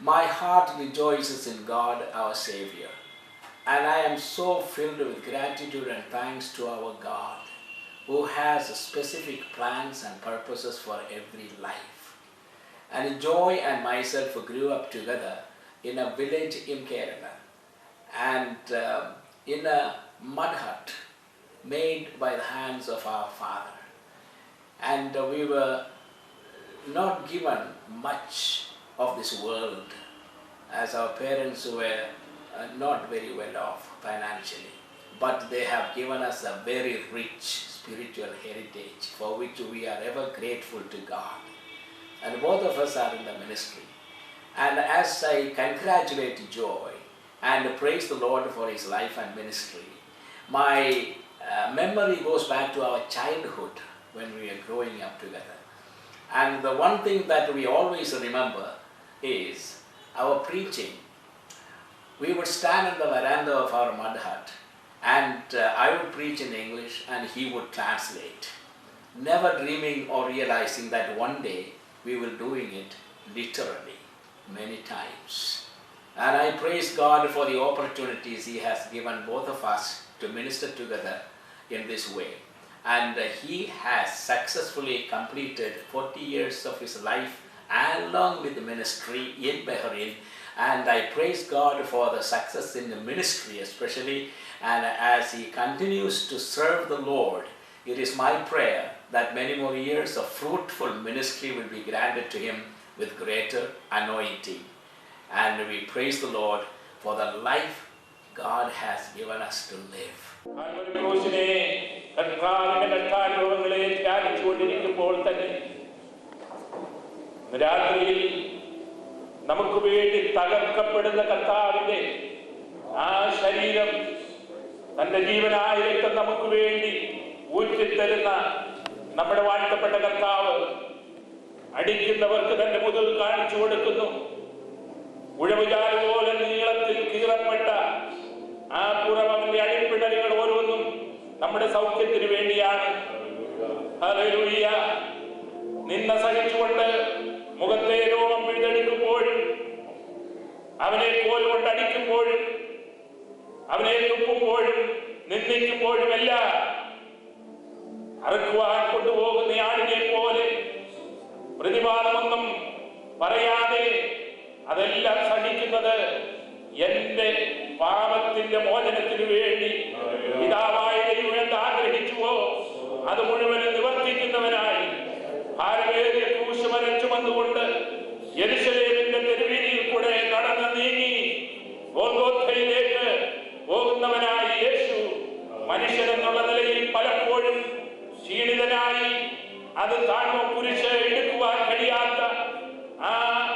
My heart rejoices in God our Savior, and I am so filled with gratitude and thanks to our God, who has specific plans and purposes for every life. And Joy and myself grew up together in a village in Kerala, and in a mud hut made by the hands of our father. And we were not given much of this world, as our parents were not very well off financially, but they have given us a very rich spiritual heritage for which we are ever grateful to God. And both of us are in the ministry. And as I congratulate Joy and praise the Lord for his life and ministry, my memory goes back to our childhood when we were growing up together. And the one thing that we always remember is our preaching. We would stand in the veranda of our mud hut, and I would preach in English and he would translate, never dreaming or realizing that one day we will doing it literally many times. And I praise God for the opportunities he has given both of us to minister together in this way. And he has successfully completed 40 years of his life along with the ministry in Bahrain. And I praise God for the success in the ministry especially. And as he continues to serve the Lord, it is my prayer that many more years of fruitful ministry will be granted to him with greater anointing. And we praise the Lord for the life God has given us to live. രാത്രിയിൽ നമുക്ക് വേണ്ടി തകർക്കപ്പെടുന്ന കർത്താവിന്റെ ആ ശരീരം, തന്റെ ജീവനായ രക്തം നമുക്ക് വേണ്ടി ഊറ്റിത്തരുന്ന നമ്മുടെ വാഴ്ത്തപ്പെട്ട കർത്താവ് അടിക്കുന്നവർക്ക് തന്റെ മുതൽ കാണിച്ചു കൊടുക്കുന്നു. ഉഴവുചാല് പോലെ നീളത്തിൽ കീറപ്പെട്ട ആ പുറമവന്റെ അടിപ്പിടലുകൾ ഓരോന്നും നമ്മുടെ സൗഖ്യത്തിന് വേണ്ടിയാണ്. ഹല്ലേലൂയ. നിന്ന സഹിച്ചുകൊണ്ട് മുഖത്തെ രോമം പിഴുതെടുക്കുമ്പോഴും, അവനെ കോലുകൊണ്ട് അടിക്കുമ്പോഴും, അവനെ തുപ്പുമ്പോഴും, നിന്ദിക്കുമ്പോഴും എല്ലാം അറുക്കുവാൻ കൊണ്ടുപോകുന്ന ആടിനെ പോലെ പ്രതിവാദമൊന്നും പറയാതെ അതെല്ലാം സഹിക്കുന്നത് എന്റെ പാപത്തിന്റെ മോചനത്തിനു വേണ്ടി പിതാവായ ദൈവം എന്ത് ആഗ്രഹിച്ചുവോ അത് മുഴുവനും നിവർത്തിക്കുന്നവനായി ഭാരമേറിയ ക്രൂശുമരം ചുമന്നുകൊണ്ട് യെരൂശലേമിന്റെ തെരുവീതിയിൽ കൂടെ നടന്ന് നീങ്ങി ഗോൽഗോഥയിലേക്ക് പോകുന്നവനായി യേശു മനുഷ്യനെന്നുള്ള നിലയിൽ പലപ്പോഴും ക്ഷീണിതനായി അത് താഴ്മ കുരിശ് എടുക്കുവാൻ കഴിയാത്ത ആ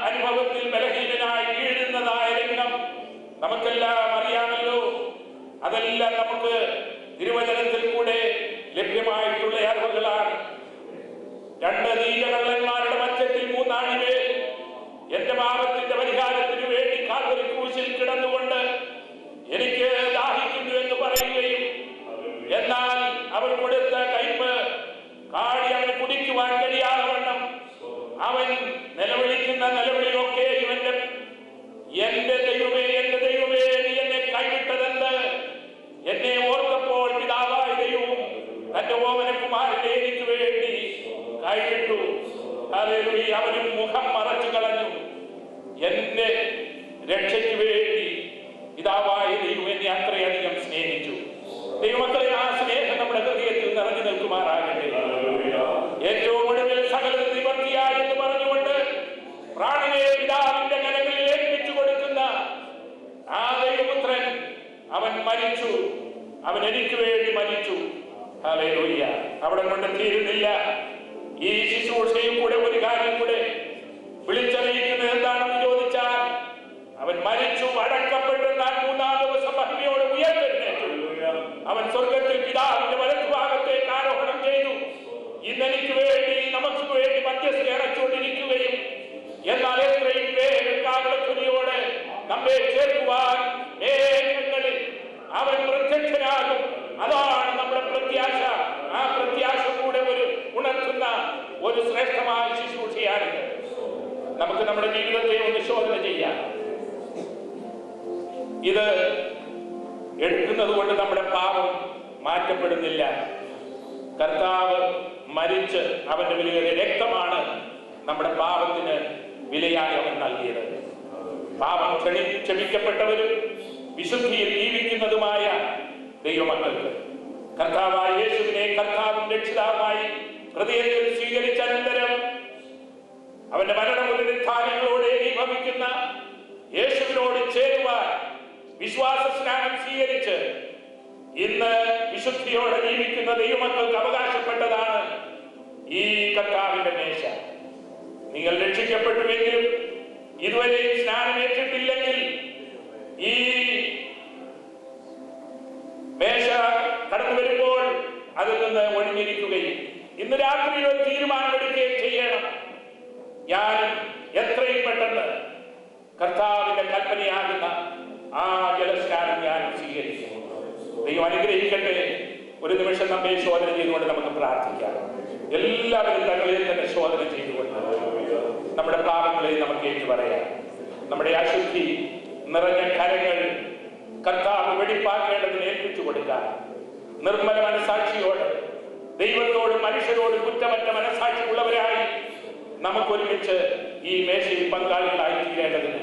അനുഭവത്തിൽ ബലഹീനനായി വീഴുന്നതായ രംഗം നമുക്കെല്ലാം അറിയാമല്ലോ. അതെല്ലാം നമുക്ക് തിരുവചനത്തിൽ കൂടെ ലഭ്യമായിട്ടുള്ള അറിവുകളാണ്. രണ്ട് നീചകള്ളന്മാരുടെ മധ്യത്തിൽ മൂന്നാണിവേൽ എന്റെ പാപത്തിന്റെ പരിഹാരത്തിനു വേണ്ടി കാൽവരി ക്രൂശിൽ കിടന്നുകൊണ്ട് എനിക്ക് ദാഹിക്കുന്നു എന്ന് പറയുകയും, എന്നാൽ അവർ കൊടുത്ത കൈപ്പ് കാടി അവന് കുടിക്കുവാൻ കഴിയാതെ വണ്ണം അവൻ നിലവിളിക്കുന്ന നിലവിളിയൊക്കെ എന്റെ ദൈവമേ, എന്റെ ദൈവമേ, നീ എന്നെ കൈവിട്ടതെന്ത്? എന്നെ ഓർത്തപ്പോൾ പിതാവായ ദൈവവും തന്റെ ഓമനകുമാരനെ എനിക്ക് വേണ്ടി കൈവിട്ടു. ഹല്ലേലൂയ. അവനും മുഖം മറച്ചു കളഞ്ഞു. എന്റെ രക്ഷയ്ക്ക് വേണ്ടി പിതാവായ ദൈവം എന്നെ അത്രയധികം സ്നേഹിച്ചു. ദൈവമക്കളെ, ആ സ്നേഹം നമ്മുടെ ഹൃദയത്തിൽ നിറഞ്ഞു നിൽക്കുമാറാകട്ടെ. ഏറ്റവും ഒടുവിൽ സകല നിവർത്തിയായി എന്ന് പറഞ്ഞുകൊണ്ട് പ്രാണനെ പിതാവിന്റെ കരങ്ങളിൽ ഏൽപ്പിച്ചു കൊടുക്കുന്ന ആ ദൈവപുത്രൻ അവൻ മരിച്ചു. അവൻ എനിക്ക് വേണ്ടി മരിച്ചു. ഹല്ലേലൂയ. അവിടെ കൊണ്ട് തീരുന്നില്ല. ഈ ശുശ്രൂഷയും കൂടെ ഒരു കാര്യം കൂടെ വിളിച്ചറിയിക്കുന്നത് എന്താണെന്ന് ചോദിച്ചാൽ, അവൻ മരിച്ചു, അടക്കപ്പെട്ടു, മൂന്നാം ദിവസം മഹിമയോട് ഉയർത്തെഴുന്നേറ്റു. അവൻ സ്വർഗത്തിൽ പിതാവിന്റെ വലത്തുഭാഗത്തേക്ക് ആരോഹണം ചെയ്തു. ഇന്നെനിക്ക് വേണ്ടി, നമുക്ക് വേണ്ടി മധ്യസ്ഥ അടച്ചുകൊണ്ടിരിക്കുകയും എന്നാൽ എത്രയും വേഗക്കാലത്തുനിയോട് നമ്മെ ചേർക്കുവാൻ മേഘങ്ങളിൽ അവൻ പ്രത്യക്ഷനാകും. അതാണ് നമ്മുടെ പ്രത്യാശ. ആ പ്രത്യാശ കൂടെ ഒരു ഉണർത്തുന്ന നമുക്ക് നമ്മുടെ ജീവിതത്തെ ഒന്ന് ശോധന ചെയ്യാം. ഇത് എടുക്കുന്നത് കൊണ്ട് നമ്മുടെ പാപം മാറ്റപ്പെടുന്നില്ല. കർത്താവ് മരിച്ച് അവന്റെ വിലയേറിയ രക്തമാണ് നമ്മുടെ പാപത്തിന് വിലയായി അവൻ നൽകിയത്. പാപം ക്ഷമിക്കപ്പെട്ടവരും വിശുദ്ധിയിൽ ജീവിക്കുന്നതുമായ ദൈവമക്കൾക്ക് കർത്താവായ യേശുവിനെ കർത്താവും രക്ഷിതാവുമായി ഹൃദയത്തിൽ സ്വീകരിച്ച അനന്തരം അവന്റെ മരണപുനരുത്ഥാനങ്ങളോട് ഏകീഭവിക്കുന്ന യേശുവിനോട് ചേരുവാൻ വിശ്വാസ സ്നാനം സ്വീകരിച്ച് ഇന്ന് വിശുദ്ധിയോടെ ജീവിക്കുന്ന ദൈവമക്കൾക്ക് അവകാശപ്പെട്ടതാണ് ഈ കർത്താവിന്റെ മേശ. നിങ്ങൾ രക്ഷിക്കപ്പെട്ടുവെങ്കിലും ഇതുവരെ സ്നാനമേറ്റിട്ടില്ലെങ്കിൽ ഈ മേശ കടന്നു വരുമ്പോൾ അതിൽ നിന്ന് ഒഴിഞ്ഞിരിക്കുകയും ഇന്ന് രാത്രിയിൽ ഒരു തീരുമാനമെടുക്കുകയും ചെയ്യണം. ഞാൻ എത്രയും പെട്ടെന്ന് കർത്താവിന്റെ കൽപ്പനയാകുന്ന ആ ജലസ്നാനം ഞാൻ സ്വീകരിക്കുന്നു. ദൈവം അനുഗ്രഹിക്കട്ടെ. ഒരു നിമിഷം നമ്മെ ശോധന ചെയ്തുകൊണ്ട് നമുക്ക് പ്രാർത്ഥിക്കാം. എല്ലാവരും തങ്ങളെ തന്നെ ശോധന ചെയ്തുകൊണ്ട് നമ്മുടെ പാപങ്ങളെ നമുക്ക് ഏറ്റു പറയാം. നമ്മുടെ അശുദ്ധി നിറഞ്ഞ കരങ്ങൾ കർത്താവ് വെടിപ്പാക്കേണ്ടതിന് ഏൽപ്പിച്ചു കൊടുക്കാൻ നിർമ്മല മനസാക്ഷിയോട് ദൈവത്തോടും മനുഷ്യരോടും കുറ്റമറ്റ മനസാക്ഷി ഉള്ളവരായി നമുക്കൊരുമിച്ച് ഈ മേശയിൽ പങ്കാളികളായി തീരേണ്ടതിന്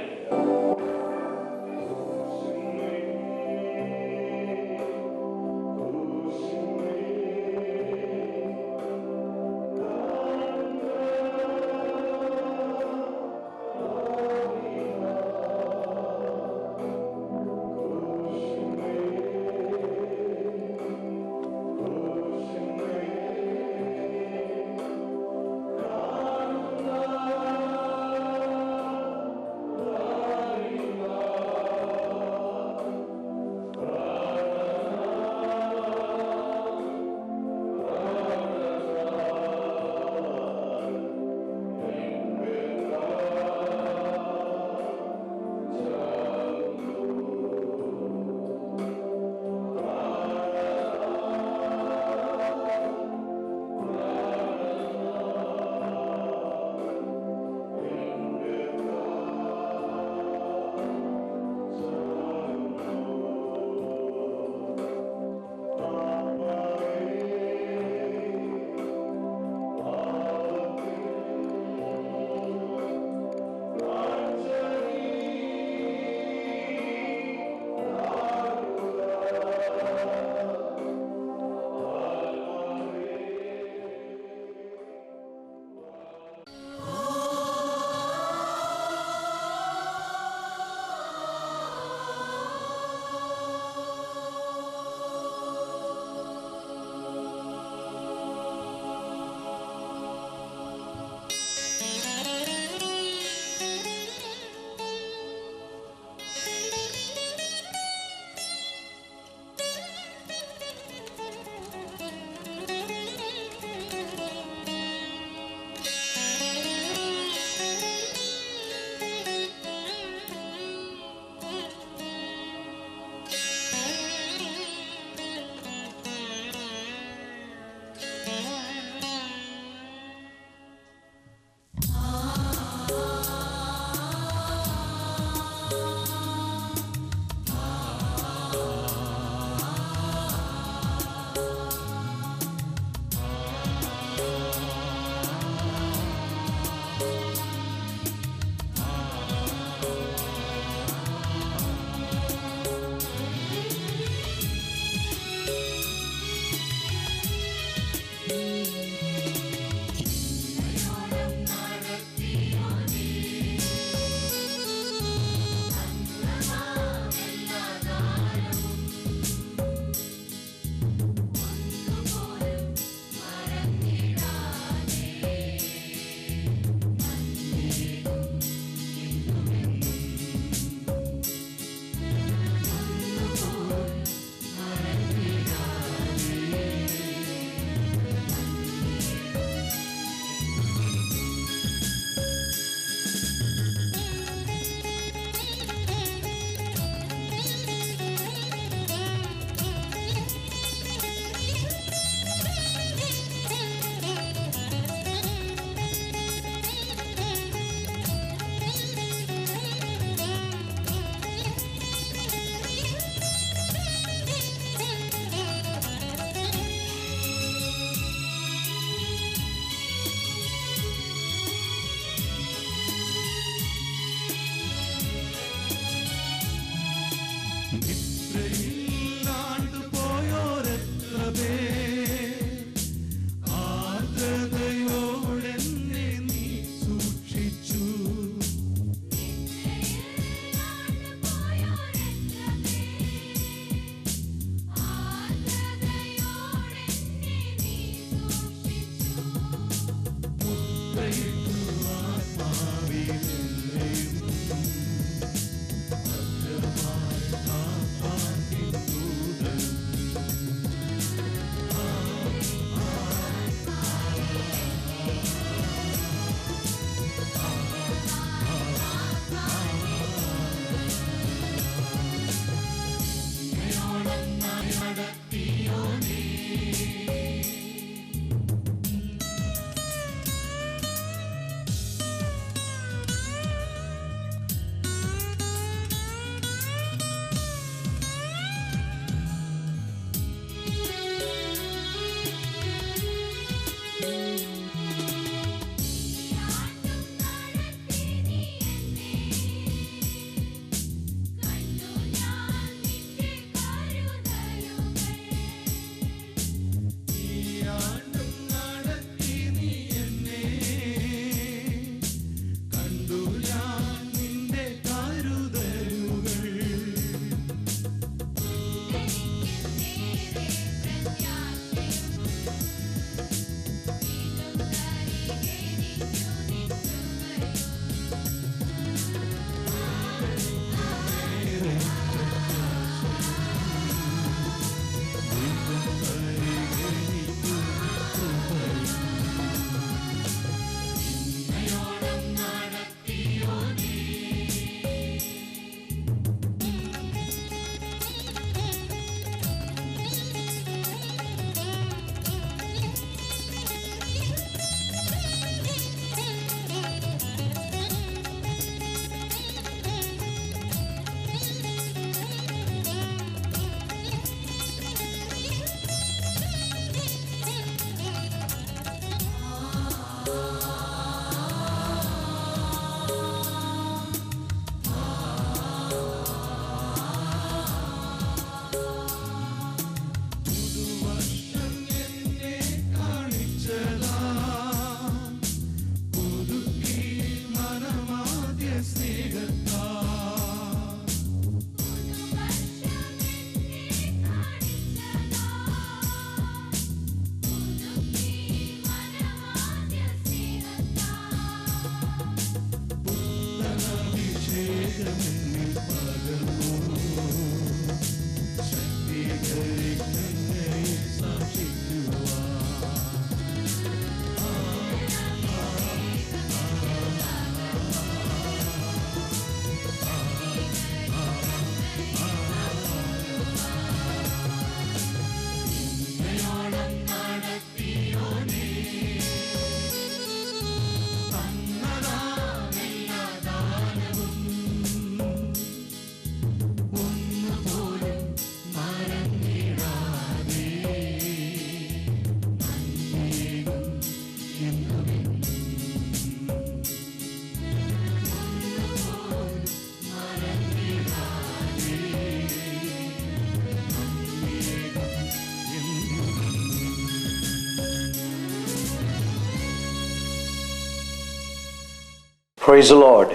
Praise the Lord.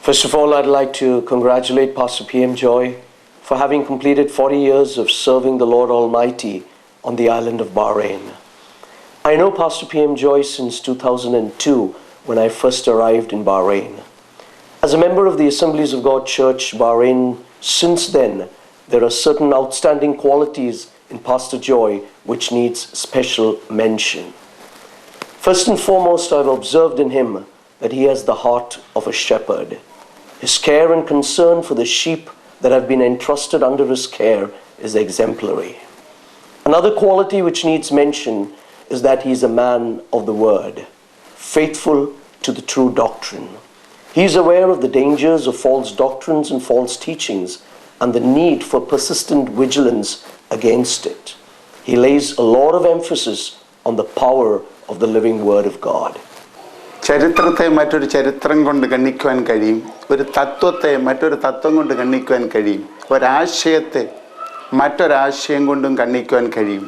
First of all, I'd like to congratulate Pastor P.M. Joy for having completed 40 years of serving the Lord Almighty on the island of Bahrain. I know Pastor P.M. Joy since 2002 when I first arrived in Bahrain. As a member of the Assemblies of God Church, Bahrain, since then, there are certain outstanding qualities in Pastor Joy which needs special mention. First and foremost, I've observed in him that he has the heart of a shepherd. His care and concern for the sheep that have been entrusted under his care is exemplary. Another quality which needs mention is that he is a man of the word, faithful to the true doctrine. He is aware of the dangers of false doctrines and false teachings and the need for persistent vigilance against it. He lays a lot of emphasis on the power of the living word of God. ചരിത്രത്തെ മറ്റൊരു ചരിത്രം കൊണ്ട് ഗണ്ണിക്കുവാൻ കഴിയും, ഒരു തത്വത്തെ മറ്റൊരു തത്വം കൊണ്ട് ഗണ്ണിക്കുവാൻ കഴിയും, ഒരാശയത്തെ മറ്റൊരാശയം കൊണ്ടും ഗണ്ണിക്കുവാൻ കഴിയും.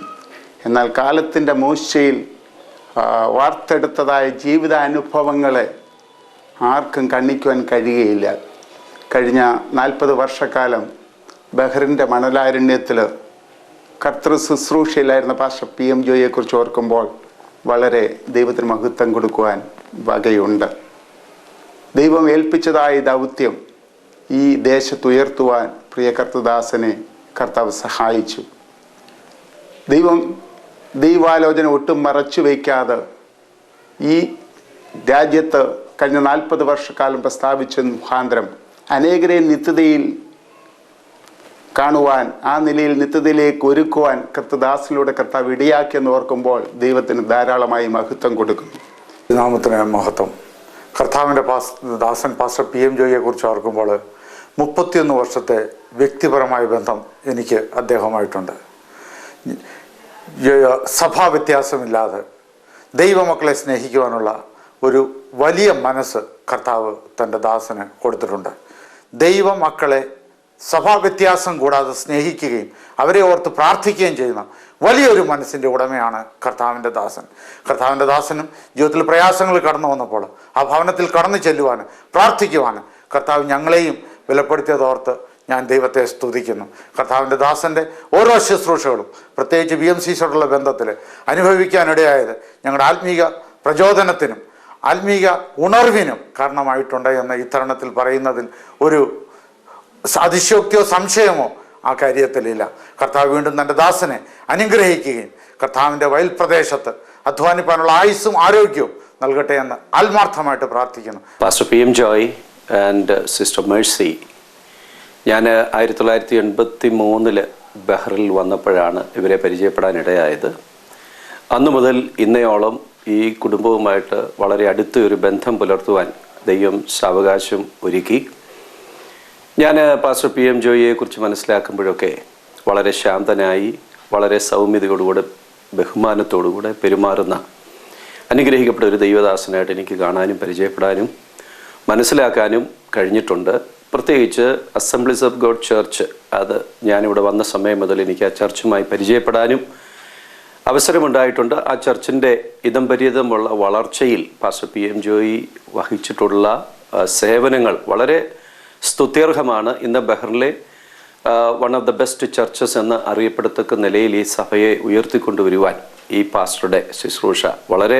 എന്നാൽ കാലത്തിൻ്റെ മൂശയിൽ വാർത്തെടുത്തതായ ജീവിതാനുഭവങ്ങളെ ആർക്കും ഗണ്ണിക്കുവാൻ കഴിയുകയില്ല. കഴിഞ്ഞ 40 വർഷക്കാലം ബഹ്റിൻ്റെ മണലാരണ്യത്തിൽ കർത്തൃ ശുശ്രൂഷയിലായിരുന്ന പാസ്റ്റർ P.M. ജോയിയെക്കുറിച്ച് ഓർക്കുമ്പോൾ വളരെ ദൈവത്തിന് മഹത്വം കൊടുക്കുവാൻ വകയുണ്ട്. ദൈവം ഏൽപ്പിച്ചതായ ദൗത്യം ഈ ദേശത്തുയർത്തുവാൻ പ്രിയ കർത്തദാസനെ കർത്താവ് സഹായിച്ചു. ദൈവാലോചന ഒട്ടും മറച്ചു വയ്ക്കാതെ ഈ രാജ്യത്ത് കഴിഞ്ഞ 40 വർഷക്കാലം പ്രസ്താവിച്ച മുഖാന്തരം അനേകരെ നിത്യതയിൽ കാണുവാൻ, ആ നിലയിൽ നിത്യതയിലേക്ക് ഒരുക്കുവാൻ കർത്തദാസിലൂടെ കർത്താവ് ഇടയാക്കിയെന്ന് ഓർക്കുമ്പോൾ ദൈവത്തിന് ധാരാളമായി മഹത്വം കൊടുക്കുന്നു. നാമത്തിന് മഹത്വം. കർത്താവിൻ്റെ ദാസൻ പാസ്റ്റർ P.M. ജോയിയെക്കുറിച്ച് ഓർക്കുമ്പോൾ 31 വർഷത്തെ വ്യക്തിപരമായ ബന്ധം എനിക്ക് അദ്ദേഹമായിട്ടുണ്ട്. സഭാവ്യത്യാസമില്ലാതെ ദൈവമക്കളെ സ്നേഹിക്കുവാനുള്ള ഒരു വലിയ മനസ്സ് കർത്താവ് തൻ്റെ ദാസന് കൊടുത്തിട്ടുണ്ട്. ദൈവമക്കളെ സഭാവ്യത്യാസം കൂടാതെ സ്നേഹിക്കുകയും അവരെ ഓർത്ത് പ്രാർത്ഥിക്കുകയും ചെയ്യുന്ന വലിയൊരു മനസ്സിൻ്റെ ഉടമയാണ് കർത്താവിൻ്റെ ദാസൻ. കർത്താവിൻ്റെ ദാസനും ജീവിതത്തിൽ പ്രയാസങ്ങൾ കടന്നു വന്നപ്പോൾ ആ ഭവനത്തിൽ കടന്നു ചെല്ലുവാനും പ്രാർത്ഥിക്കുവാനും കർത്താവ് ഞങ്ങളെയും വിലപ്പെടുത്തിയതോർത്ത് ഞാൻ ദൈവത്തെ സ്തുതിക്കുന്നു. കർത്താവിൻ്റെ ദാസൻ്റെ ഓരോ ശുശ്രൂഷകളും പ്രത്യേകിച്ച് BMCയോടുള്ള ബന്ധത്തിൽ അനുഭവിക്കാനിടയായത് ഞങ്ങളുടെ ആത്മീക പ്രചോദനത്തിനും ആത്മീക ഉണർവിനും കാരണമായിട്ടുണ്ട് എന്ന് ഈ തരുണത്തിൽ പറയുന്നതിൽ ഒരു അതിശയോക്തിയോ സംശയമോ ആ കാര്യത്തിലില്ല. കർത്താവ് വീണ്ടും തൻ്റെ ദാസനെ അനുഗ്രഹിക്കുകയും കർത്താവിൻ്റെ വയൽ പ്രദേശത്ത് അധ്വാനിപ്പാനുള്ള ആയുസ്സും ആരോഗ്യവും നൽകട്ടെ എന്ന് ആത്മാർത്ഥമായിട്ട് പ്രാർത്ഥിക്കുന്നു. Pastor P.M. Joy and sister Mercy, ഞാൻ 1983 ബഹ്റിൽ വന്നപ്പോഴാണ് ഇവരെ പരിചയപ്പെടാനിടയായത്. അന്നു മുതൽ ഇന്നയോളം ഈ കുടുംബവുമായിട്ട് വളരെ അടുത്തൊരു ബന്ധം പുലർത്തുവാൻ ദൈവം സാവകാശം ഒരുക്കി. ഞാൻ പാസ്റ്റർ P.M. ജോയിയെക്കുറിച്ച് മനസ്സിലാക്കുമ്പോഴൊക്കെ വളരെ ശാന്തനായി, വളരെ സൗമ്യതയോടുകൂടെ, ബഹുമാനത്തോടുകൂടെ പെരുമാറുന്ന അനുഗ്രഹിക്കപ്പെട്ട ഒരു ദൈവദാസനായിട്ട് എനിക്ക് കാണാനും പരിചയപ്പെടാനും മനസ്സിലാക്കാനും കഴിഞ്ഞിട്ടുണ്ട്. പ്രത്യേകിച്ച് അസംബ്ലീസ് ഓഫ് ഗോഡ് ചർച്ച്, അത് ഞാനിവിടെ വന്ന സമയം മുതൽ എനിക്ക് ആ ചർച്ചുമായി പരിചയപ്പെടാനും അവസരമുണ്ടായിട്ടുണ്ട്. ആ ചർച്ചിൻ്റെ ഇതംപര്യതമുള്ള വളർച്ചയിൽ പാസ്റ്റർ P.M. ജോയി വഹിച്ചിട്ടുള്ള സേവനങ്ങൾ വളരെ സ്തുത്യർഹമാണ്. ഇന്ന് ബഹ്റിനിലെ one of the best churches എന്ന് അറിയപ്പെടത്തക്ക നിലയിൽ ഈ സഭയെ ഉയർത്തിക്കൊണ്ടുവരുവാൻ ഈ പാസ്റ്ററുടെ ശുശ്രൂഷ വളരെ